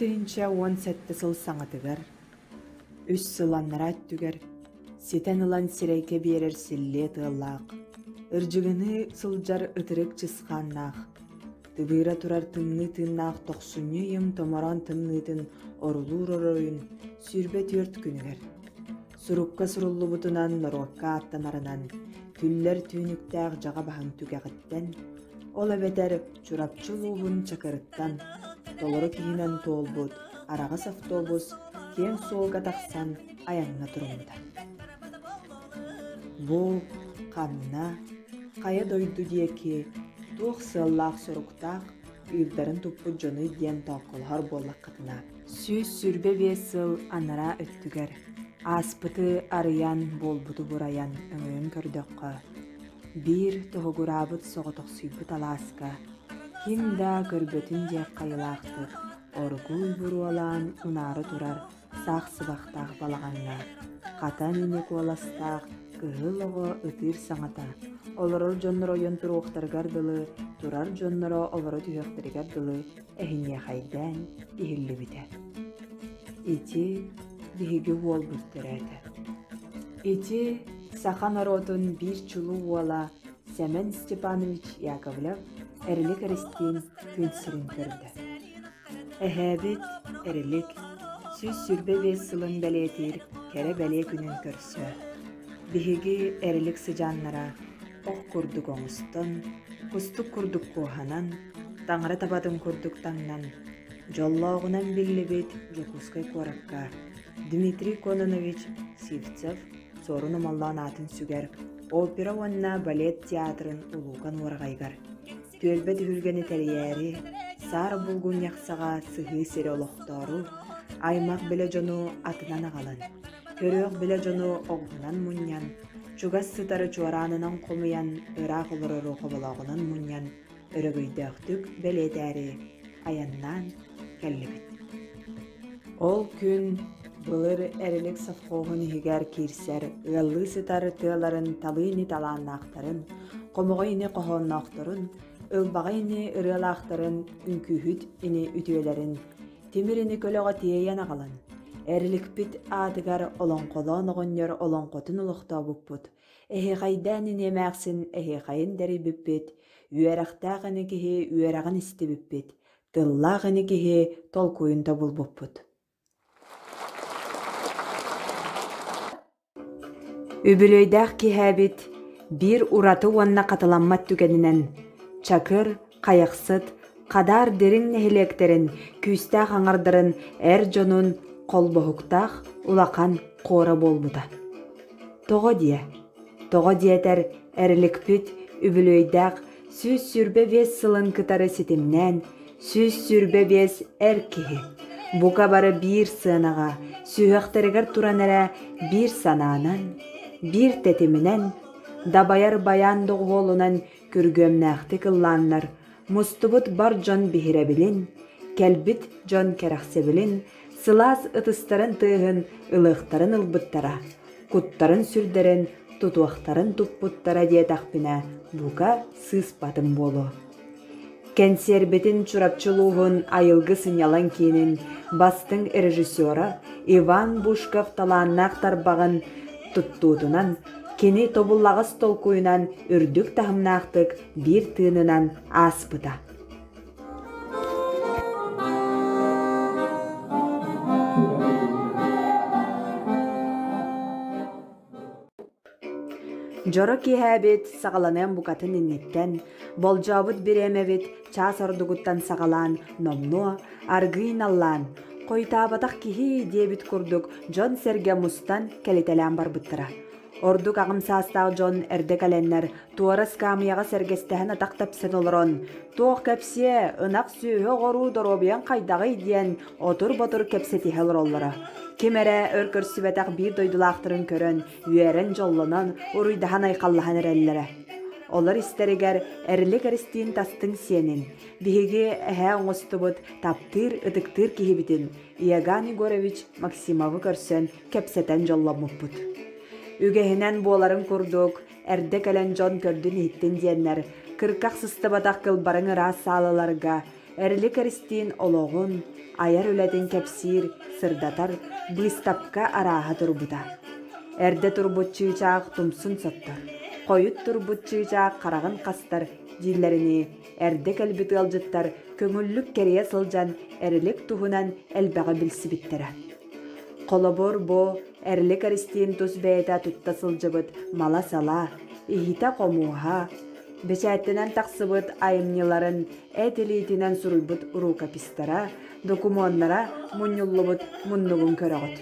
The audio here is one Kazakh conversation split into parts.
тыынча 17 сыл саңатыгар, үс сыланнара өттүгер, сетен ылан сирейке берер силле тыыллаақ, ыржыгыны сылжар ытырык чысқаннаақ, тыбыра турар тымны тыннаақ тоқсуньы ем томорон тымнытын орулур оройын сүрбе түрт күнігер. Сурукка суруллу бутунан норокка аттанарынан, күллер түйнүктәг жаға баһын түгәгіттен, ол әбетер чурапчылуғын чакырыттан, толору киінен толбут, арағыс автобус, кен солға тақсан аянна турумда. Бұл қанна, қая дойду диеки, туық сыллақ соруқтақ, үйілдарын туппу жоны ден тоқылғар боллақ қытына. Сүз сүрбе бесіл анара өттігер, аспыты арыян болбуду бураян өңөн көрдөккө. Бир тоғығырабыт соғытық сүйбіт аласка, химда көрбөтін де қайылақтық, оргуй бұруалан унары турар сақ-сыбақтақ балағанна. Қатан үнек оластақ, кығылығы ұтыр саңата. Оларыр жонныр ойын тұруқтарғар дылы, турар жонныры олары түйіқтіргар дылы, әхіне қайдан ихілі бітер. Ити биһиги уол бүттөрөөтө. Ити сахан оротун бир чулуу уола Семен Степанович Яковлев эрилик эрестин күнсүрүн көрдө. Эһэбит эрилик сүз сүрбе бес сылын бәлетир кере бәле күнүн көрсө. Биһиги эрилик сыжаннара ох курдук оңустон, кустук курдук куоханан, таңара табатын курдук таңнан, жоллоогунан биллибит жокускай коракка Дмитрий Кононович Сивцев сорун омаллаан атын сүгер, опера уанна балет театрын улуган уаргайгар. Түөлбе түгүлгени тәрияри, сар булгун яқсаға сыхы сире олохтору, аймақ біле жону атынан агалан, көрөк біле жону оғынан муньян, чугас сытары чуаранынан комуян, ырақ олорору қобалағынан муньян, өрөгүйдөктүк белетәри, аяннан кәллебет. Ол күн былыр әрілік сафқоғын хигер кирсер, ыллы сытары тыаларын талыйны талааннақтарын, комуғайны қоғоннақтарын, ылбағайны ырылақтарын, үнкүхүт ини үтүелерин, темирини көлөға тиейен ағалан. Әрілік бит адыгар олонқолон оғынер олонқотын ұлықта бұппыт. Эхе қайдан ине мәқсін эхе қайын дәрі бүппет, үйәрақтағыны кеге үйәрағын істі бүппет, тыллағыны кеге толкуйында бұл бұппыт. Үбілөйдәқ кехәбит бір ураты уанна қаталаммат түгенінен, чакыр, қайықсыт, қадар дерін нәхілектерін, күстәқ аңардырын әр жонун қолбұхықтақ улақан қора болбыда. Тоғы диетер әрілік бүт үбілөйдәқ сүз сүрбе бес сылын кытары сетімнен, сүз сүрбе бес әр кехі. Бука бары бір сынаға, сүйіқтірігер туран әрі бір сананан, бір тетімінен, дабайар баяндық олынан күргөмнәқті кылланнар, мұстыбыт бар жон бихиребілін, кәлбіт жон кәрәқсебілін, сылас ытыстарын тыығын ылықтарын ылбыттара, куттарын сүрдерін, тутуақтарын туппуттара диетақпіне бука сыз батым болу. Кәнсербетін чурапчылуғын айылғы сынялан кейінін бастың режиссера Иван Бушков талааннақтар бағын туттуутунан, кені тобуллағыз толкуйынан үрдік тахымнақтық бір тыынынан аспыта. Жоро кихәбет сағаланын бұқатын иннеттен, болжабыт біремебет час ордугуттан сағалан, номну, аргыйн аллан, қойтабатақ кихи дебит күрдік Джон Серге Мустан кәлетелән бар бұттыра. Ордук ағым састағы Джон әрді кәленнер туарас камияға сәргестәхін атақтап сен олырын. Тоқ кәпсе, ынақ сүйі ғору доробиян қайдағы иден отыр-ботыр кәпсеті хәлір олары. Кемәрі өркір сүбәтақ бір дойдылақтырын көрін, үйерін жоллынан ұруйдахан айқаллахан әрәлілері. Олар истерігер әрілік әрістейін тастың сенін. Бігі әхә оңыстыбыт таптыр, ұтықтыр кейбітін. Иоганн Егорович Максимовы көрсен кәпсетен жолламып бұд. Үгәһенән боларын күрдік, әрді кәлен жон көрдін еттен дейінлер, кыркақ сыстыбатақ кылбарың ырас салыларға, Эрли Кристин ологун, аяр үләден кепсир, сырдатар, быстапка араха турбута. Эрде турбут чыычаак тумсун соттар. Койут турбут чыычаак карагын кастар, диллерини эрде кэлбит алжыттар, көңүллүк керие сылжан, эрилик туһунан элбэҕэ билсибиттерэ. Колобор бо эрли Кристин тус бэйта тутта сылжыбыт мала сала, ихита комуха, бечээттенен тахсыбыт айымныларын этилиитинен суруйбут урукапистара, докумоннара муннюллубут муннугун көрөгөт.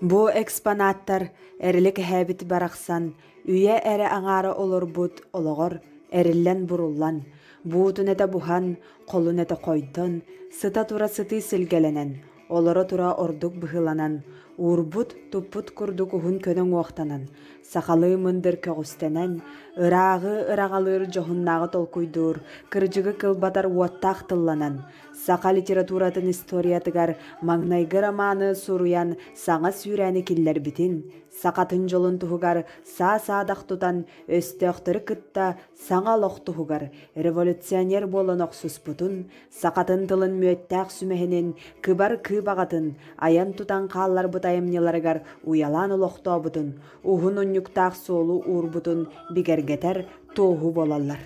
Бу экспонаттар эрилик хэбит барахсан, үйе эре аңары олорбут ологор, эриллен буруллан, буутун эте бухан, колун эте койдон, сыта тура сыты силгеленен, олоро тура ордук быһыланан, уурбут туппут курдук ухун көнөң уохтанан, сахалы мындыр көгүстенен, ыраагы ырагалыр жохуннагы толкуйдуур, кыржыгы кылбатар уоттаах тылланан, саха литературатын историятыгар маңнайгы романы суруян саңа сүүрәни киллер битин, сакатын жолун туһугар саа-саадах тутан өстөөхтөрү кытта саңа лох туһугар революционер болон оксуспутун, сакатын тылын мүөттәэх сүмэһинин кыбар кыыбагатын аян тутан хааллар бутайымныларыгар уялан олохтобутун, ухун уннюктаах суолу уурбутун бигергетер тооху болаллар.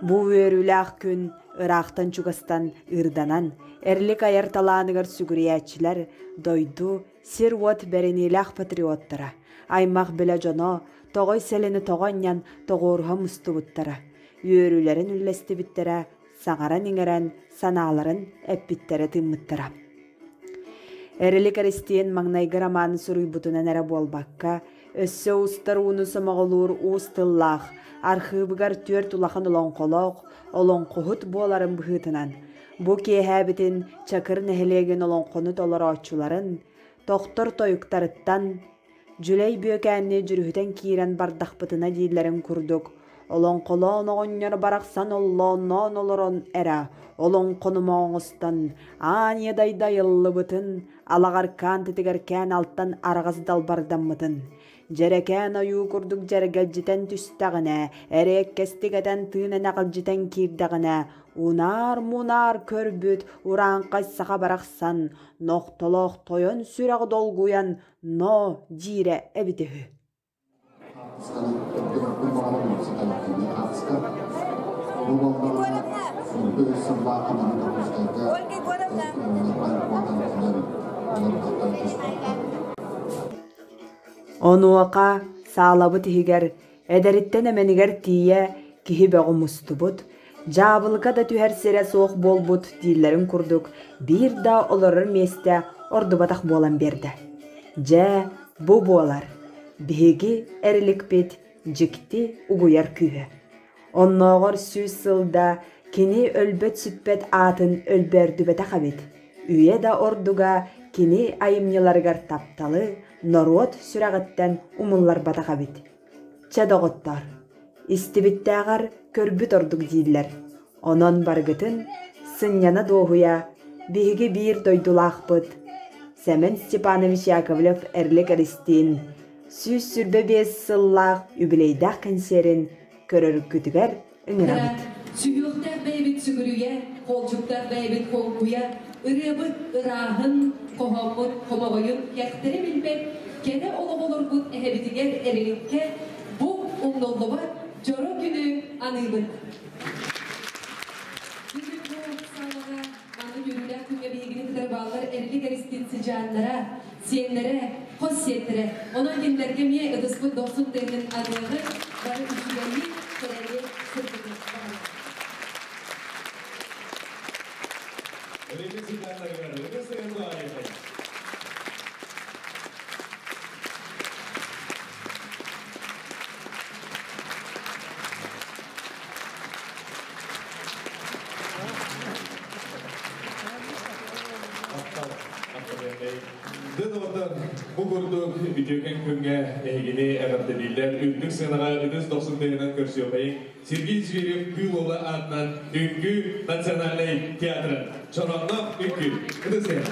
Бу үөрүлээх күн ыраахтан чугастан ырданан, эрлик аяр талааныгар сүгүриячилер дойду сир уот беренилээх патриоттара, аймах биле жоно, тогой селени тогоннян тогуурха мустубуттара, үөрүлерин үллестибиттера, саңаран иңерен санааларын эппиттере тыммыттара. Эрли Кристин маңнайгы романы суруйбутунан эре болбакка, өссө устар уну самоголуур устыллаах, архыбыгар түөрт улахан олонколоох, олонкохут буоларын быһыытынан, бу киэһээбитин чакыр нэһилиэгин олонконут олороочуларын, тохтор тойуктарыттан, жүлей бүөкээнни жүрүһүтэн киирэн бардахпытына дииллэрин курдук, олонколоон оҕонньор барахсан оллоонноон олорон эра, олонконумооҥустан, ааниядайдай ыллыбытын, алагаркаан тетигеркээн алтан арагас далбардаммытын, жерекээн ойуу курдук жергелжитэн түстагына, эрееккестигэтэн тыынан агалжитэн киирдагына, унаар-мунаар көрбүт ураанкай саха барахсан, ноқтолоох тойон сүрэг долгуян, но жире эбитеһү. Онуака саалабыт ихигер, эдериттен эменигер тие киһи бөҕүмустубут, жаабылыка да түһэрсире суох болбут дииллерин курдук, биир да олорор месте ордубатах буолан берде. Же бу буолар, биһиги эриликпит, жикти угуяр күүһэ. Онноогор сүүс сылда кини өлбөт сүппет аатын өлбөрдүбэте хабит. Үйе да ордуга кини айымныларыгар тапталы, норуот сүрагыттан умуллар бата хабит. Чадоғыттар, истибиттääҕэр көрбүт ордук дииллер. Онон баргытын сынняна доохуя биһиги биир дойдулаахпыт. Семен Степанович Яковлев Эрли Кристин сүүс сүрбе биэс сыллаах үбүлэйдээх консерин көрөрүккүтүгэр ыҥырабыт. Сүгүөхтэр бэйбит сүгүрүге, холжуктар бэйбит холгуя, ырыабыт ыраахын, кохоммут, хомобойун, яхтары билбет, кене ологолорбут эһэбитигер эриликке, бу умноллоба жоро күнү аныбыт. Бүгүн бу салага аны жүрүлээх күнгө биигини кытар баалар Эрли Кристин сылжааннара, сиеннере, хос сиеттере, онон кендерге мие ыдыспыт 90 тыгын адыгы, бары үчүгени, көрели, сыртыгы. Bu kurduk videoken künge ilgili eğitimler ünlük sınava üdüz 90 değinen körsüyobayı Sergey Zverev Gülova adından Ünkü Nasyonalny Teatrı Çoronluk Ünkü üdüz sınava.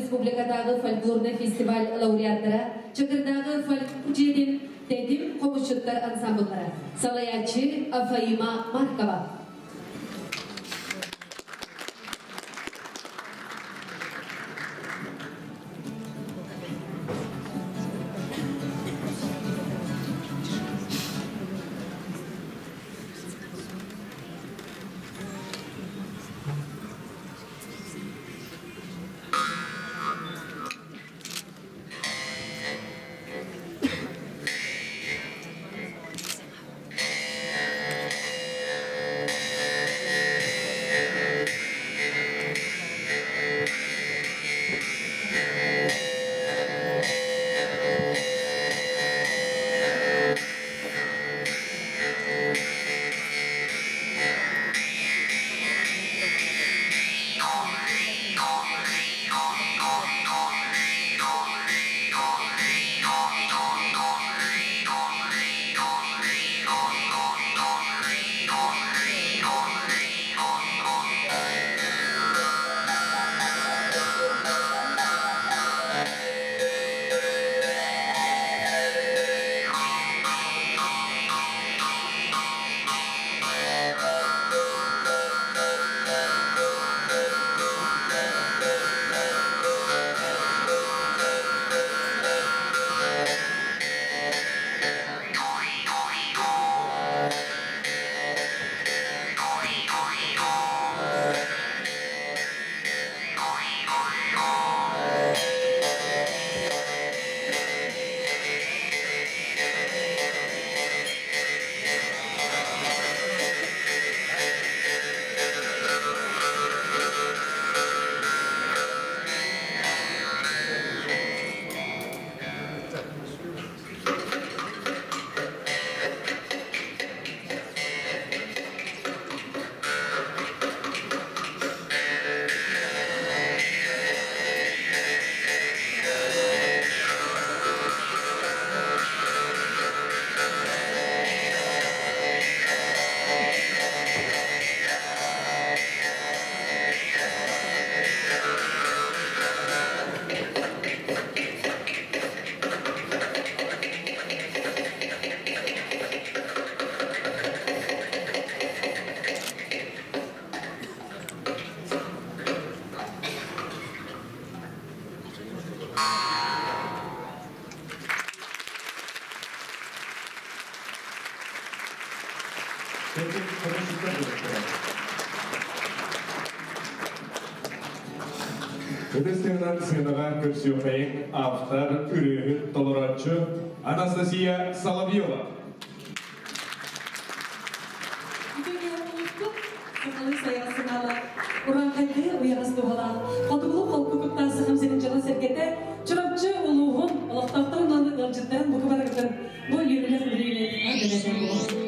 республикадағы фольклорный фестиваль лауреаттары, Чакырдағы фольклорден тәдім қомышыттар ансамбльдары, салаячы Афаима Маркова. Ödestenden sığınağa körsüyömeyin aftar ürüğü toloratçı Anastasia Salavyova. Уран кайты уягасты бола. Кодуглу колкуктасы һәм синең җана сәргәтә чыракчы улугын Аллаһтан наны гылҗыдан бу кабаргын. Бу йөреләр үреле әдәләтен була.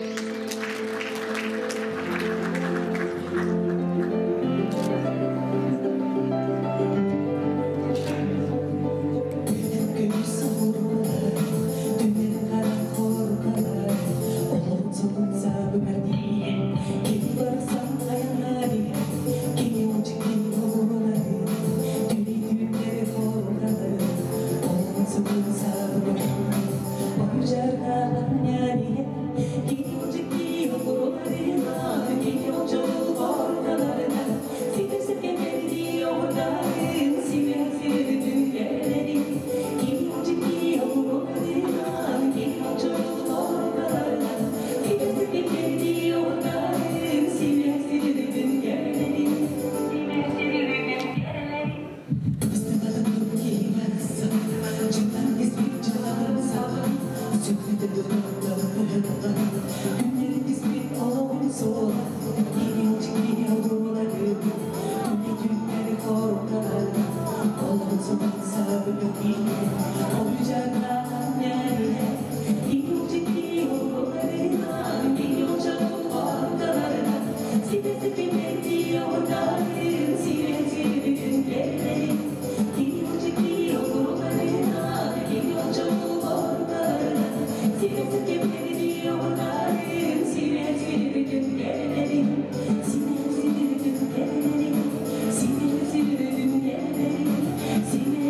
See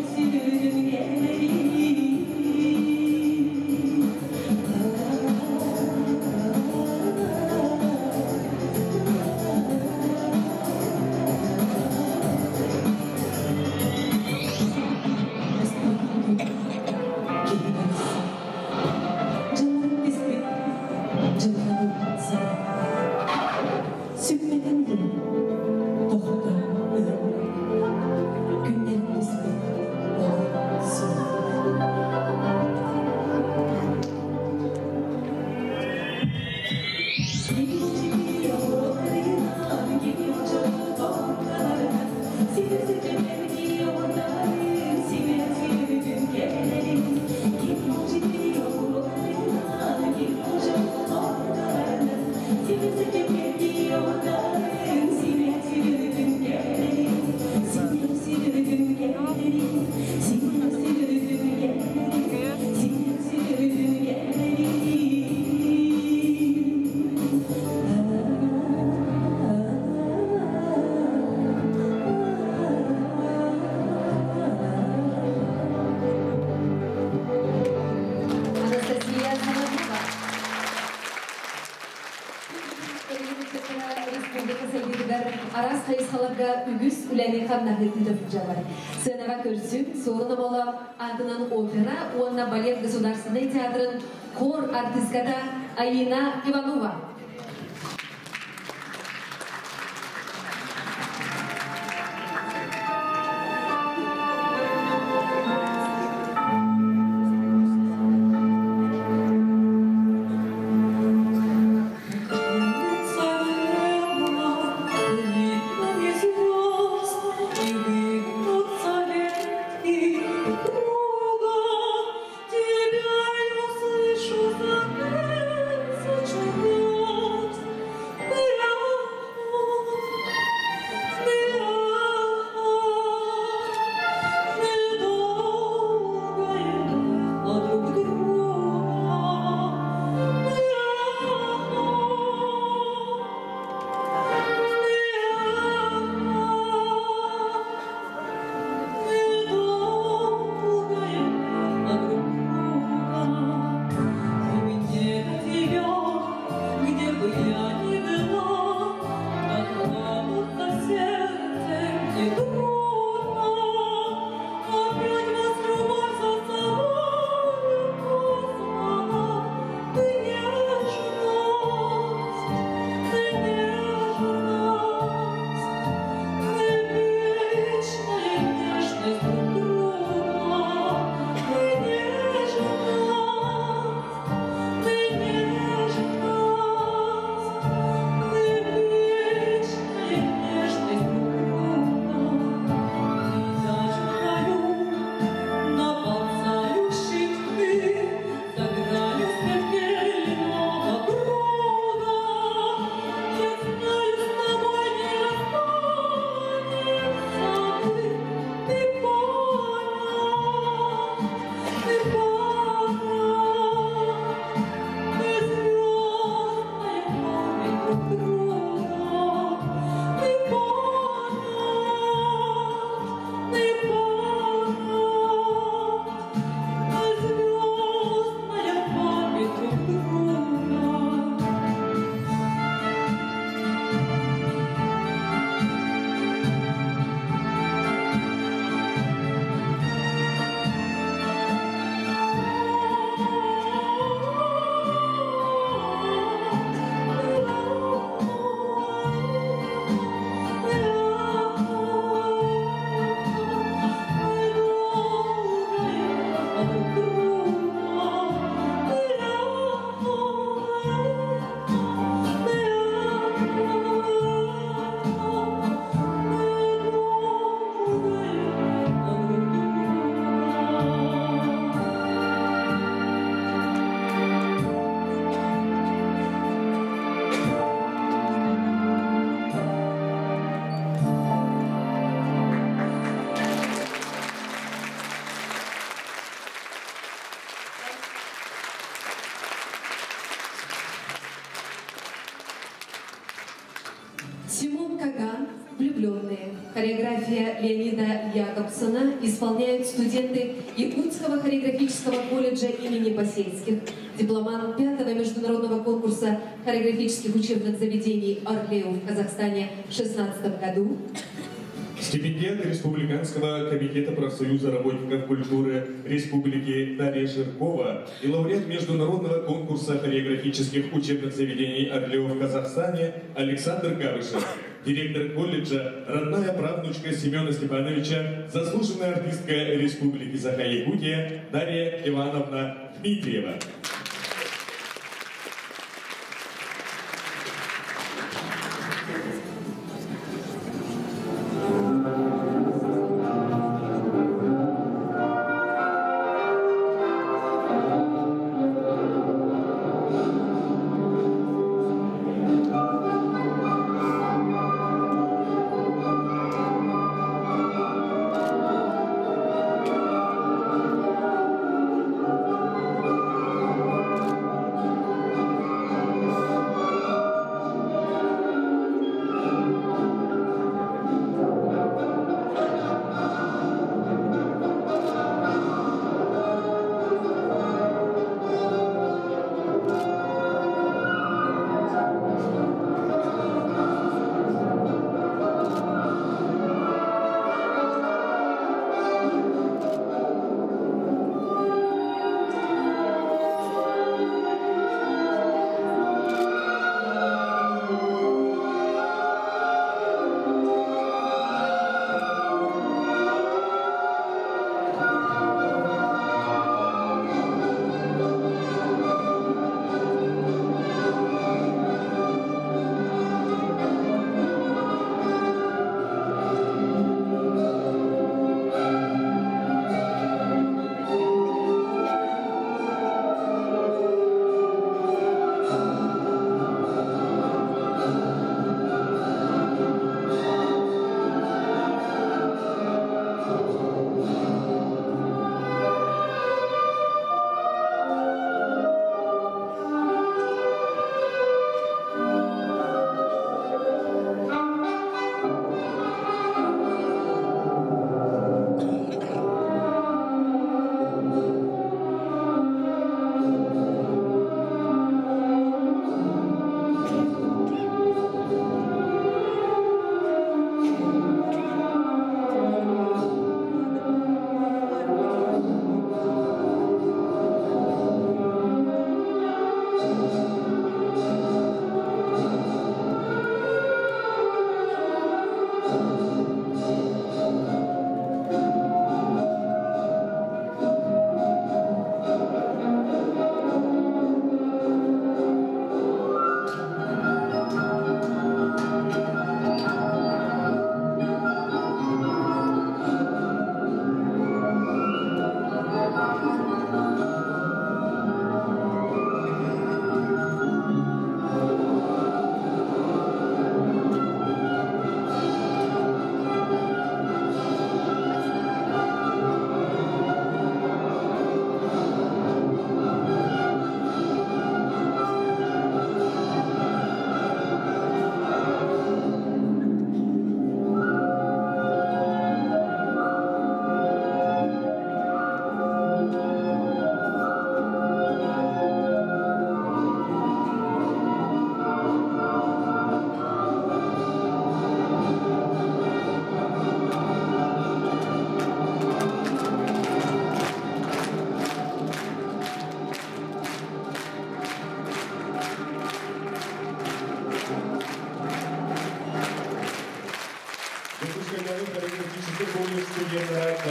Сахаларга үгіз үләне қамнағы түйдіфіджалар. Сынаға көрсін, соғыны бола адынан опера, онна балет государственный театрын хор артисткада Аина Иванова. Хореография Леонида Якобсона исполняют студенты Якутского хореографического колледжа имени Посельских, дипломант 5-го международного конкурса хореографических учебных заведений «Орлеу» в Казахстане в 2016 году. Стипендиат Республиканского комитета профсоюза работников культуры Республики Дарья Ширкова и лауреат международного конкурса хореографических учебных заведений «Орлеу» в Казахстане Александр Гавышев. Директор колледжа, родная правнучка Семена Степановича, заслуженная артистка Республики Саха-Якутия Дарья Ивановна Дмитриева.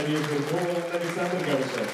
Мария Куркова, Александр Галышев.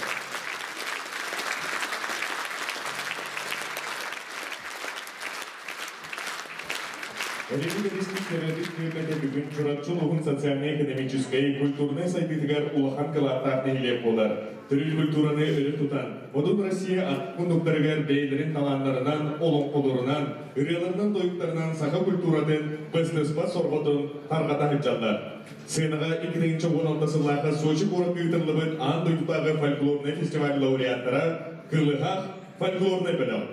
Бүгін жұратшылығын социально-экономической, культурный сайтытығар улахан кылақтар дегелеп болар. Түріл культураны өрі тұтан, одын Россия атқындықтарығар бейлерін таланларынан, олың қолырынан, үрелерінің дойықтарынан сақа культурадың бұстыспа сорғытын тарғата хыджалар. Сыйныға 2016 жыллағы Сочи город ұйтырлыбын ан дойықтағы фольклорный фестиваль лауреаттары Кылыхақ фольклорный білім.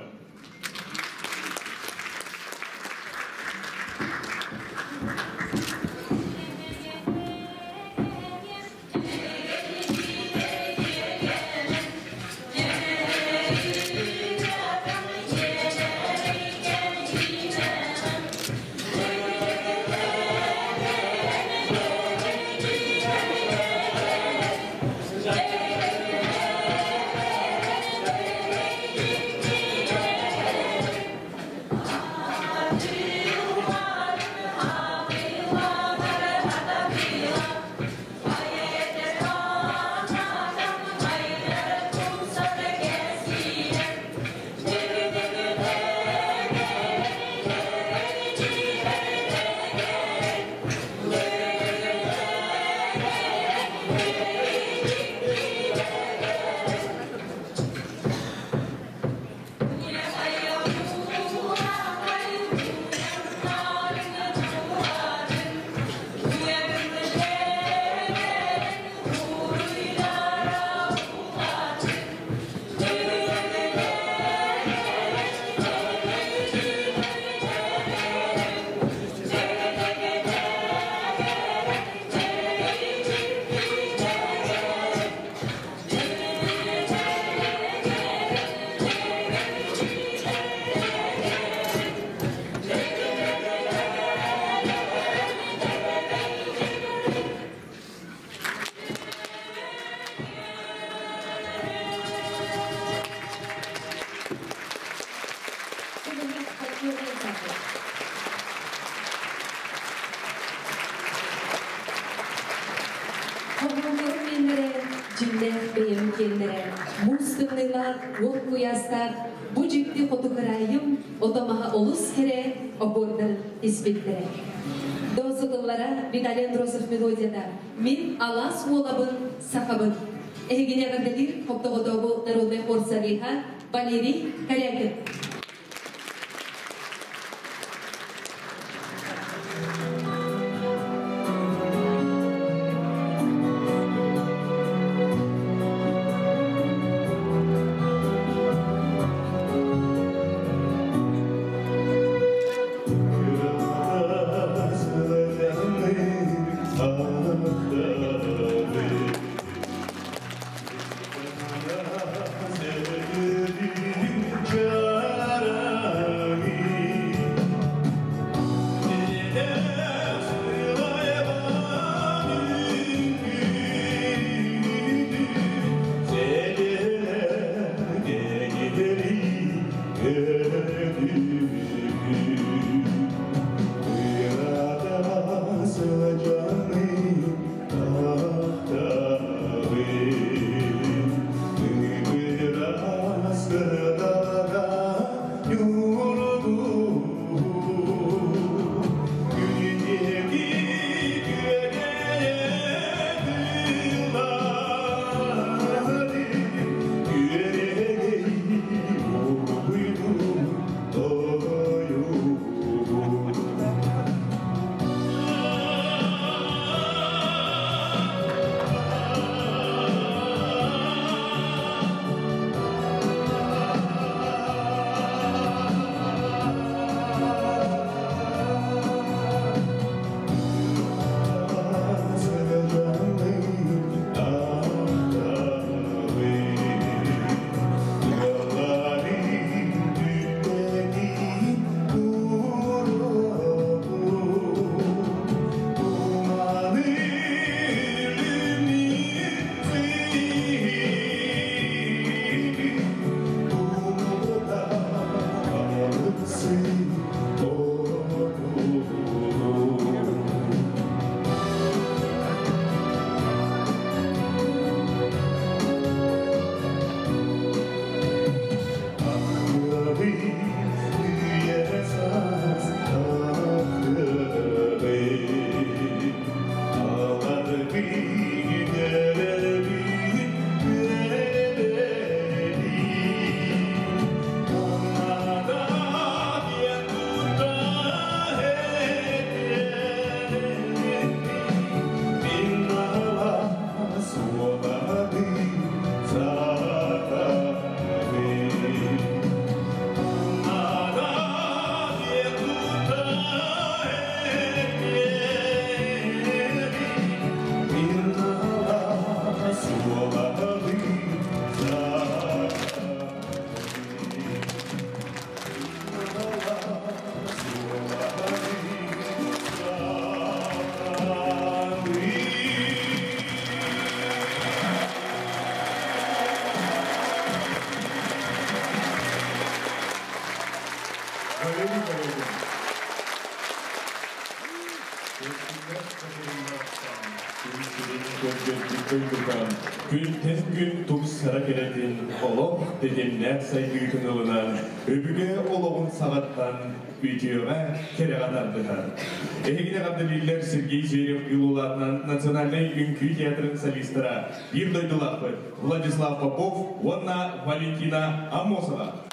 Bu ciddi fotoğrafım otamaha olus kere obordan ispitlere. Dozullara Vitalian Drozov melodiyada min alas olabın sakabın. Ehgine kadar Koptogodobu Народный хор Салиха Валерий Корякин. Yeah. öldürgen, gün tuksara keledin oloq dedemler saygıtın olunan, öbüge oloğun sağattan ütüyoga kere qatardılar. Ehegine qadırliler Sergey Zverev yulularından Naциональный ünkü teatrın solistara bir doydulaqı Владислав Попов, Ванна Валентина Амосова.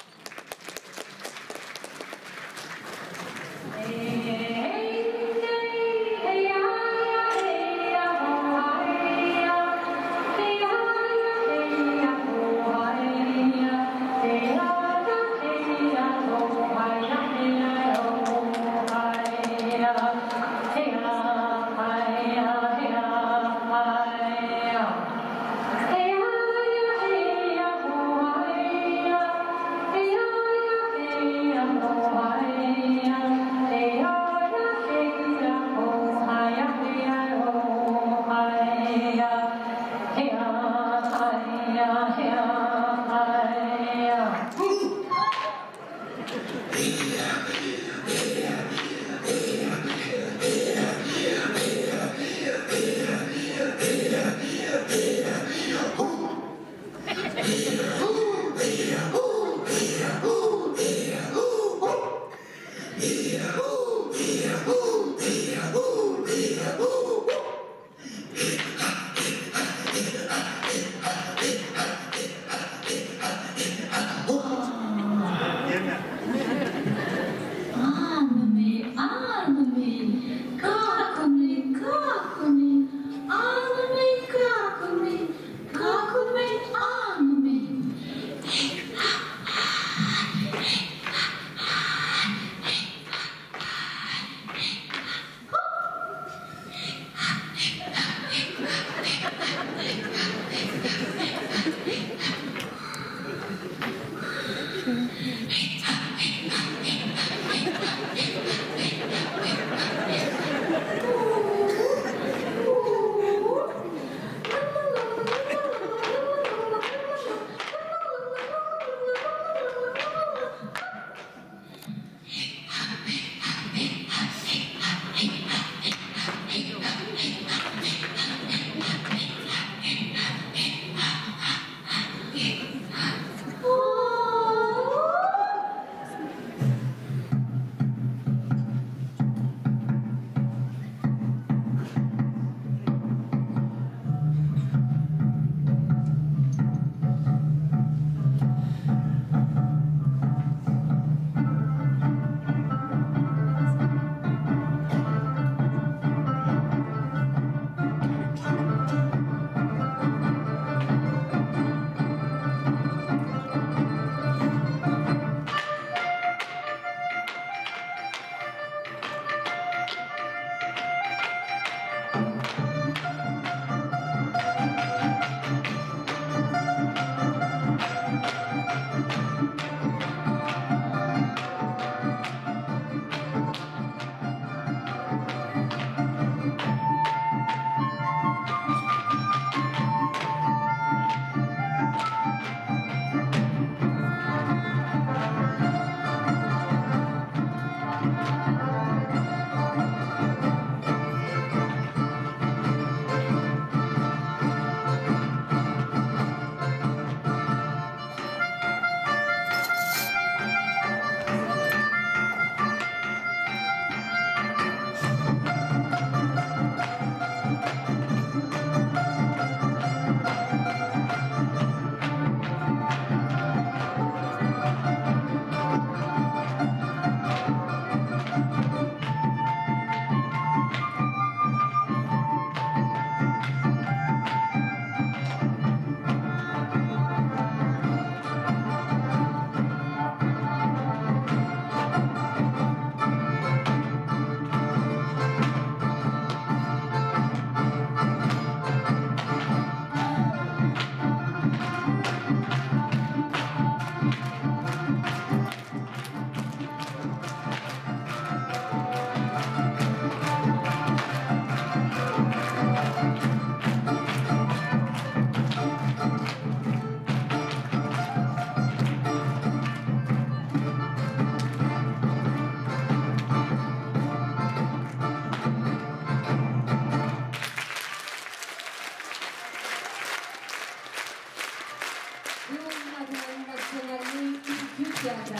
театра.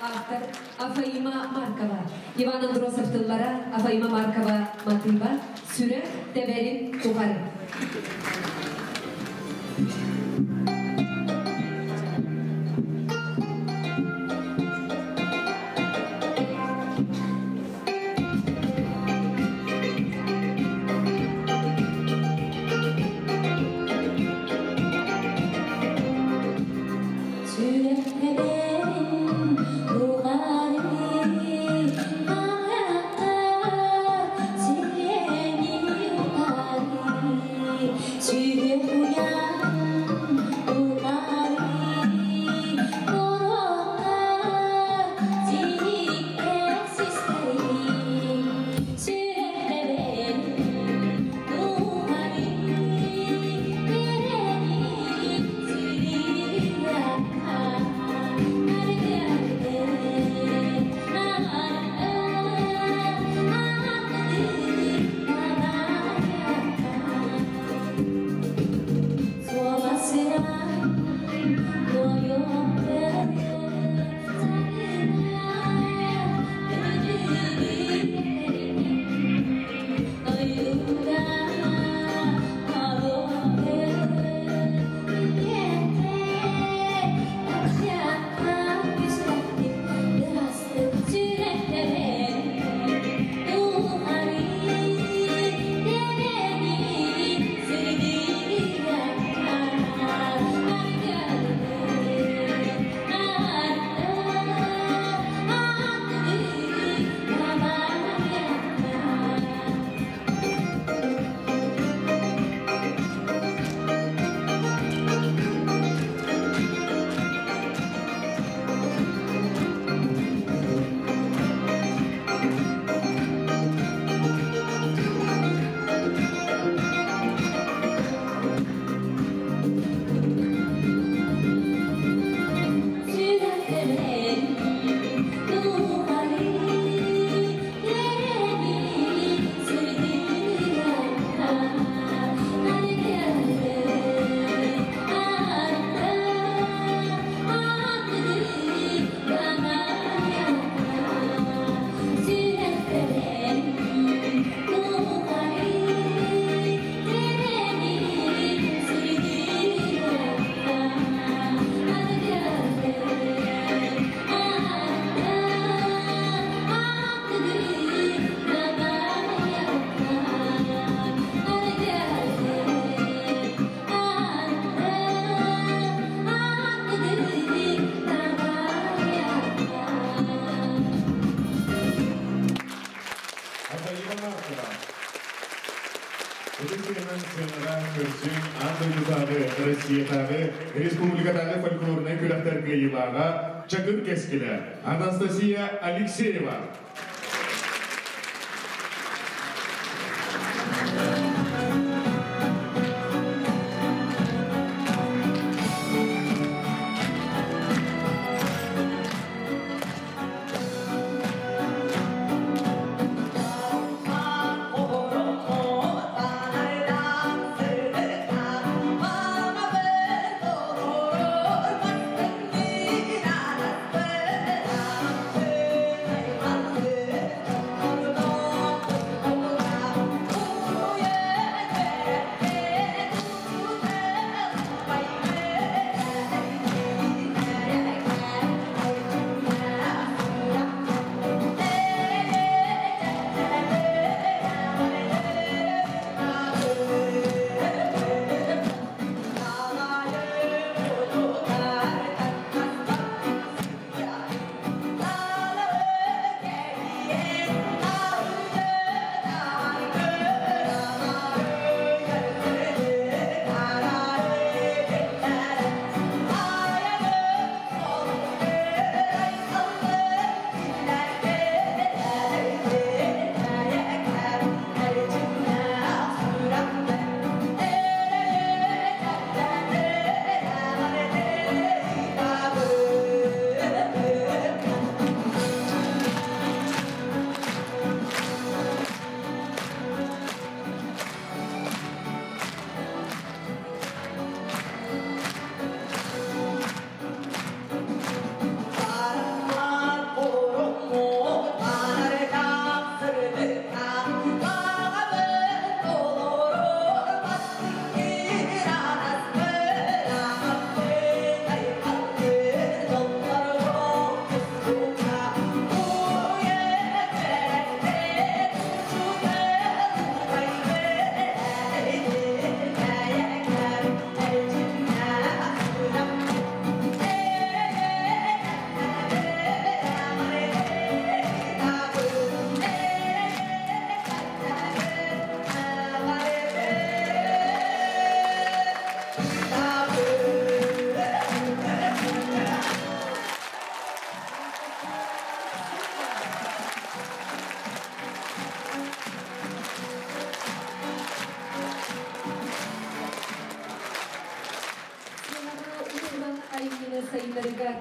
Автор Афаима Маркова. Иван Андросов тыллара Афаима Маркова матыба сүрә тәбәрин тугары. Республикадағы фольклорный күрәхтәргә елаға чакыр кескілі Анастасия Алексеева. I'm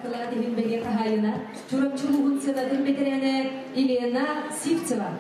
kıla dihin bege kahayına, çorapçuluğun sınadın bedirene Elena Sivtseva.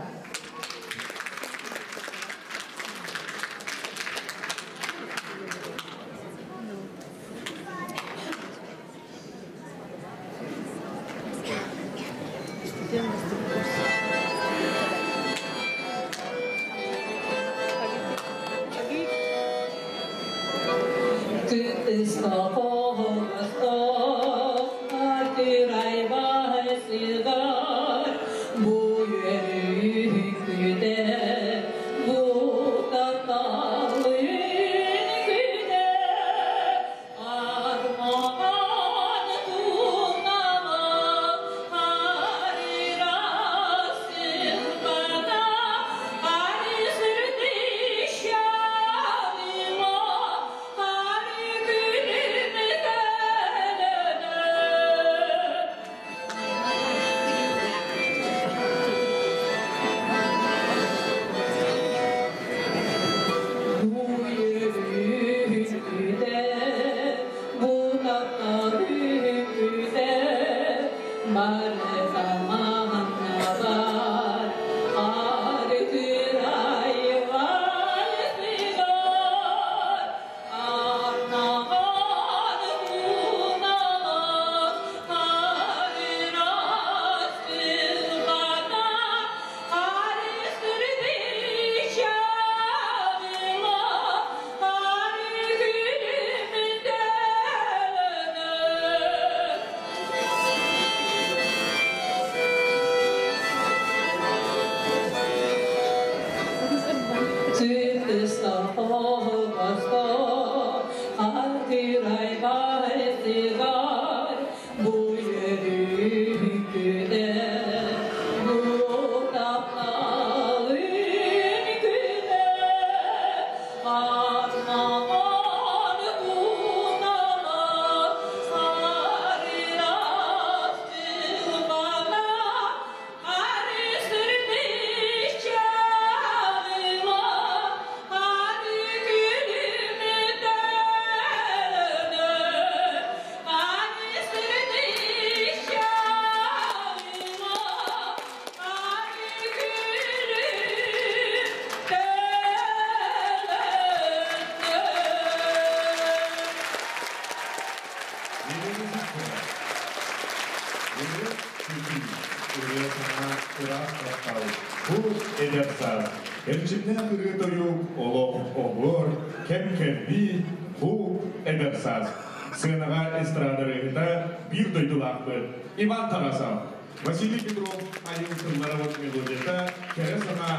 Сынаға эстрадаларында bir дойдулақты Иван Тарасов, Василий Петров, айын сынларыват мелодията, кәрі сына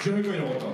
жөйгөй оғыты.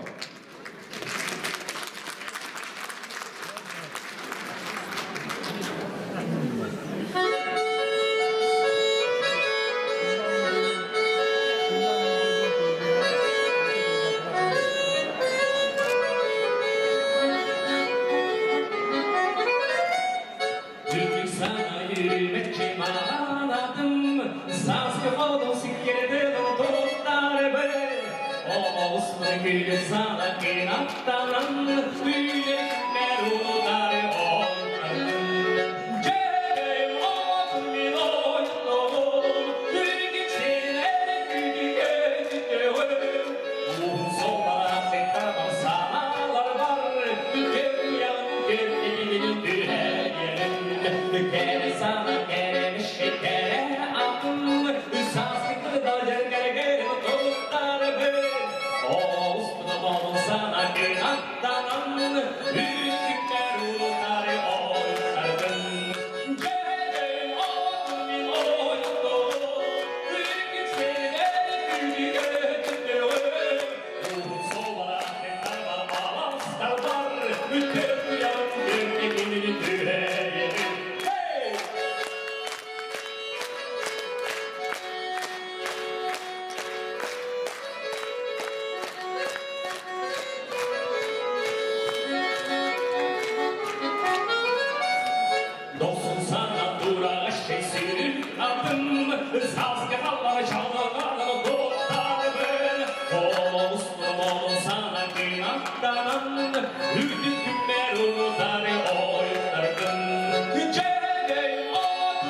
Hüdük günler unutarım.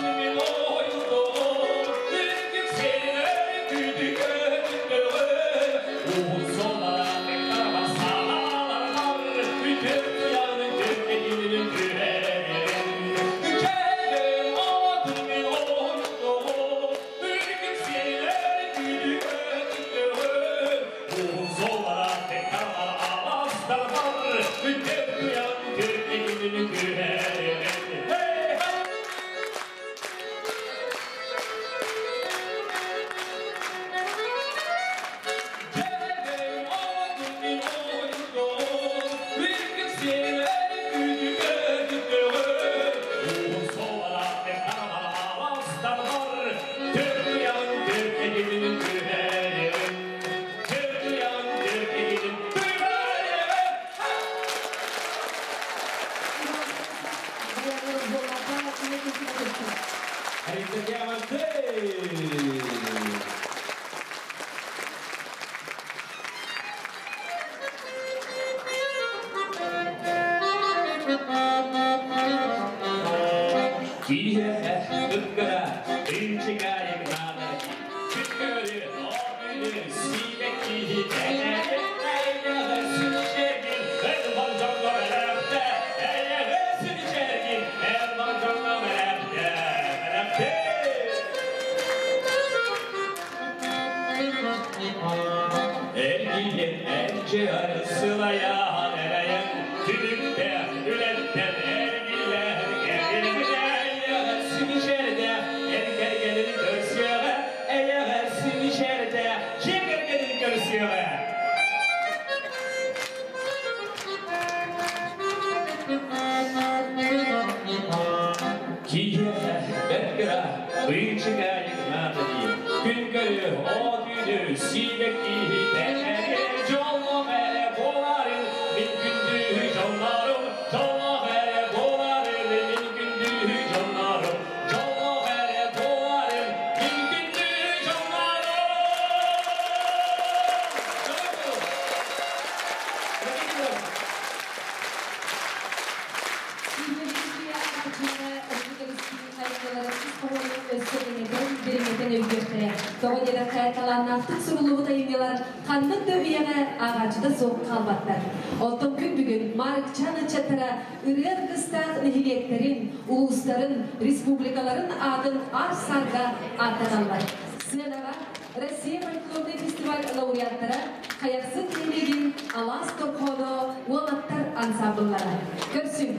Cemil o Ulusların, respublikaların adın Arsar'da atalanlar. Sınava Россия folklorda festival laureatları Kayaksın Temlegin, Alas Torkono, Uamattar ansambılları. Görsün.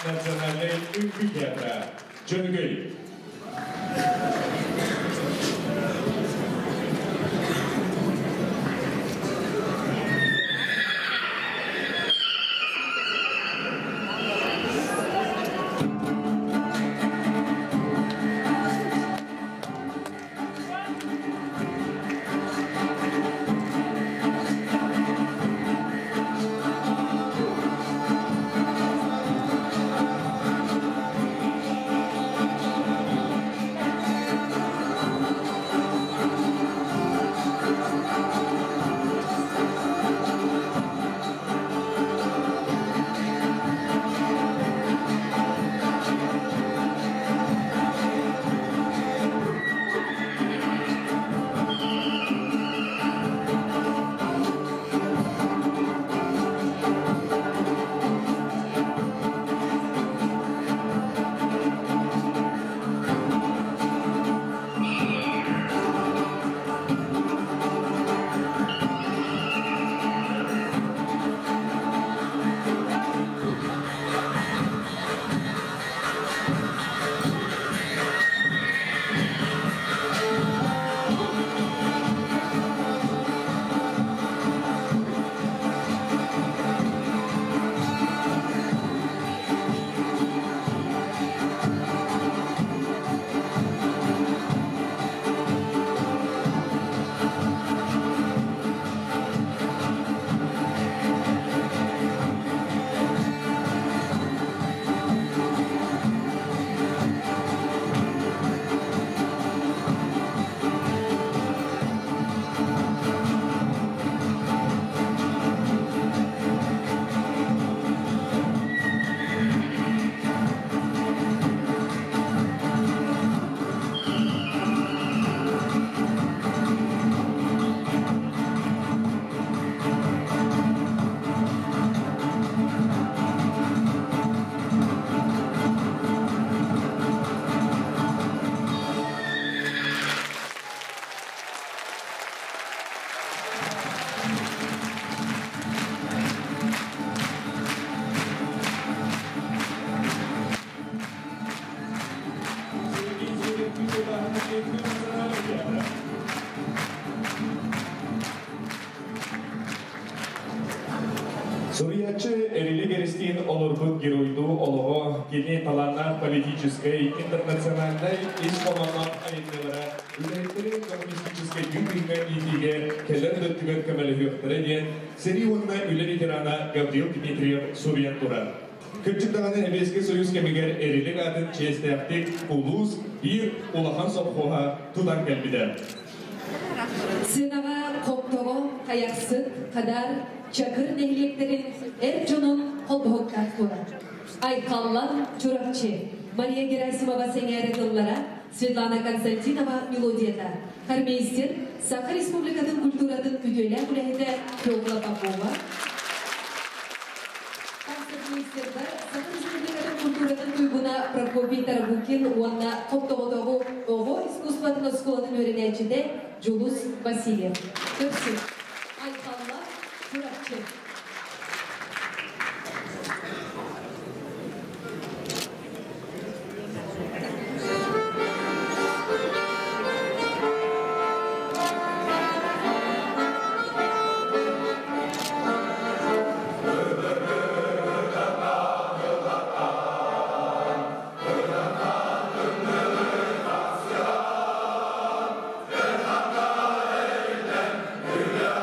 Национальный амфитеатра. Джангай. Сурьячы Эрили Олурбут геройду олого кене таланна политической, интернациональной и скоманнан айнелара үләйттері коммунистической юбинга итиге келер дөттігер көмелі ден Сирионна үлі ветерана Гаврил Дмитриев Сурьян турар. Көпчіктағаны Әбеске Союз кемегер Эрили атын честәқтік улус бір улахан соққуға тудан кәлбіді. Сынаға қоптоғы қаяқсыт қадар чакыр нәхилектерін әр жонын қолбығықтар тура. Айқаллан Чуракче, Мария Герасимова сәңәрі тыллара, Светлана Константинова мелодията. Хармейстер, Саха Республикатын культурадың үтелі үләйді Петла Попова. Концертмейстерді Саха Республикатын культурадың туйбуна Прокопий Тарабукин, онна қоптоғытоғы оғы искусстватын осколатын өренәчіде Джулус Васильев. Көрсін. Айқаллан Чуракче. Yeah.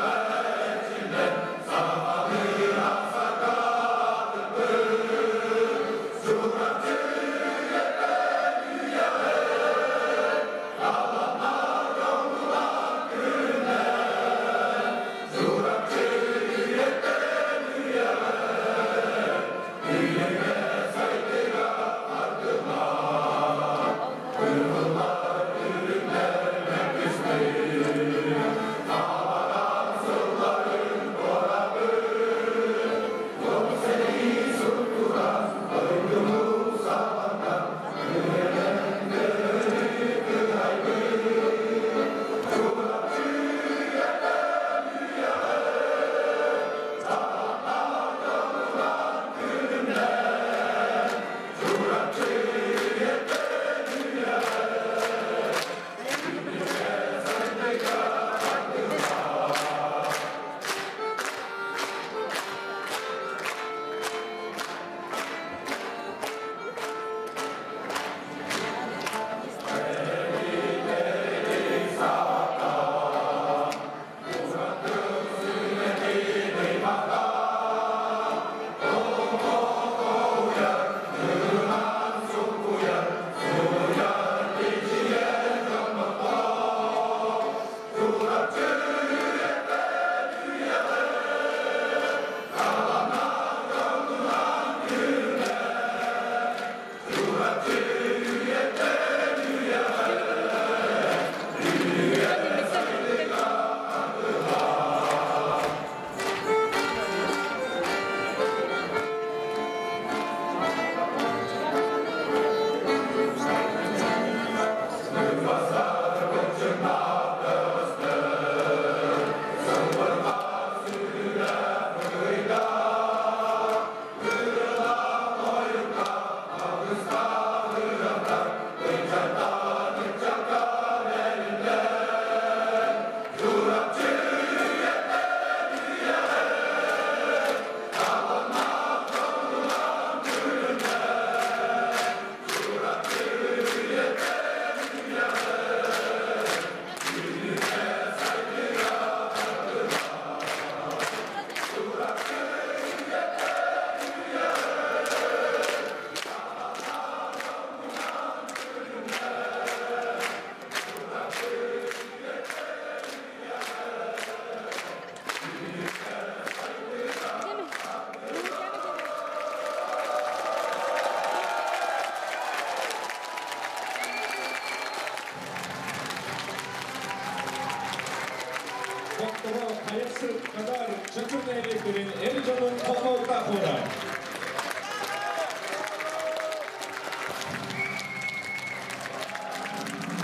Hayırsı kadar çakırda elektriğin Erican'ın kolmağında kora.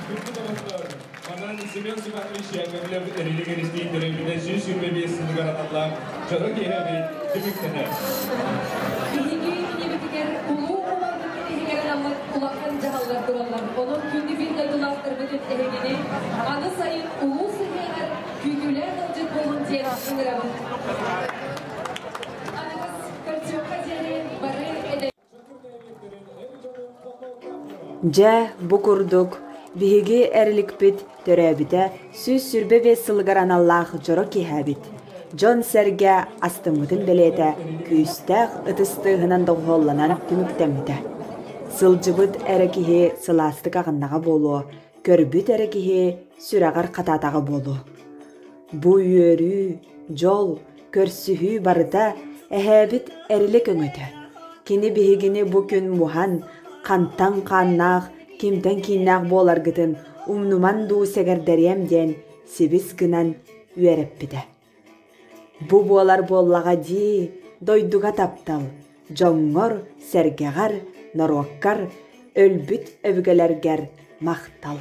Kırkı damatlar, Manan Simen Sıfatmış Yakamlev Erili Geriştiğin Derevinde Süs Yürmebiyesini Garatatlar, Çarık Yehevi, Tümüktener. Bihingi minibitiker ulu olaydı ehegerin ama kulakkan cahallar durallar. Onun kündü bir dayılaktır bütün ehegini. Anı sayın ulu sıhhiyer küyküler dalcık bolun tiyen sınırabı. Anımız kırçıkka zeri barı ede. Же bu kurduk bihigi erilikbit töröbüte süs sürbe ve sılgaranallah joro kihabit. John Serge astımıtın belete küyüstəq ıtыстığınan doğullanan tümüktemide. Sılcıbıt erekihi sılastık ağınnağa bolu, körbüt erekihi sürağır katatağı bolu. Bu yörü, jol, körsühü barıda ehebit erilik öngöte. Kini bihigini bugün muhan, kantan kannaq, kimden kinnaq bolar gıdın, umnuman du segerderiyem den sibis gınan üereppide. Bu bolar bollağa di, doyduga taptal, joңŋор, sergeğar, norwakkar, ölbüt övgelerger mahtal.